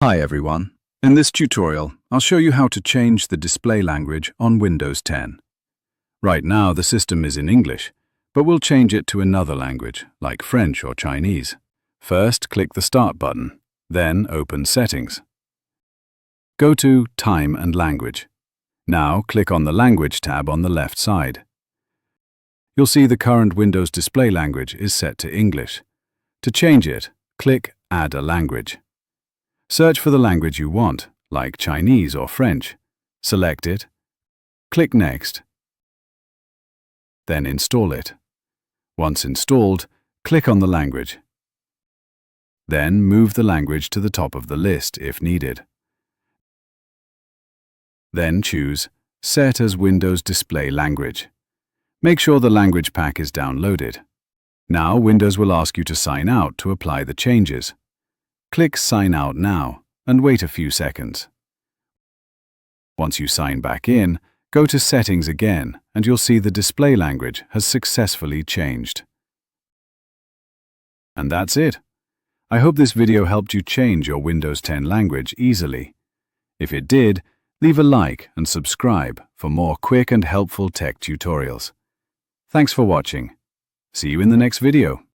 Hi everyone. In this tutorial, I'll show you how to change the display language on Windows 10. Right now the system is in English, but we'll change it to another language, like French or Chinese. First, click the Start button, then open Settings. Go to Time and Language. Now click on the Language tab on the left side. You'll see the current Windows display language is set to English. To change it, click Add a Language. Search for the language you want, like Chinese or French. Select it, click Next, then install it. Once installed, click on the language. Then move the language to the top of the list if needed. Then choose Set as Windows Display Language. Make sure the language pack is downloaded. Now Windows will ask you to sign out to apply the changes. Click Sign Out Now and wait a few seconds. Once you sign back in, go to Settings again and you'll see the display language has successfully changed. And that's it. I hope this video helped you change your Windows 10 language easily. If it did, leave a like and subscribe for more quick and helpful tech tutorials. Thanks for watching. See you in the next video.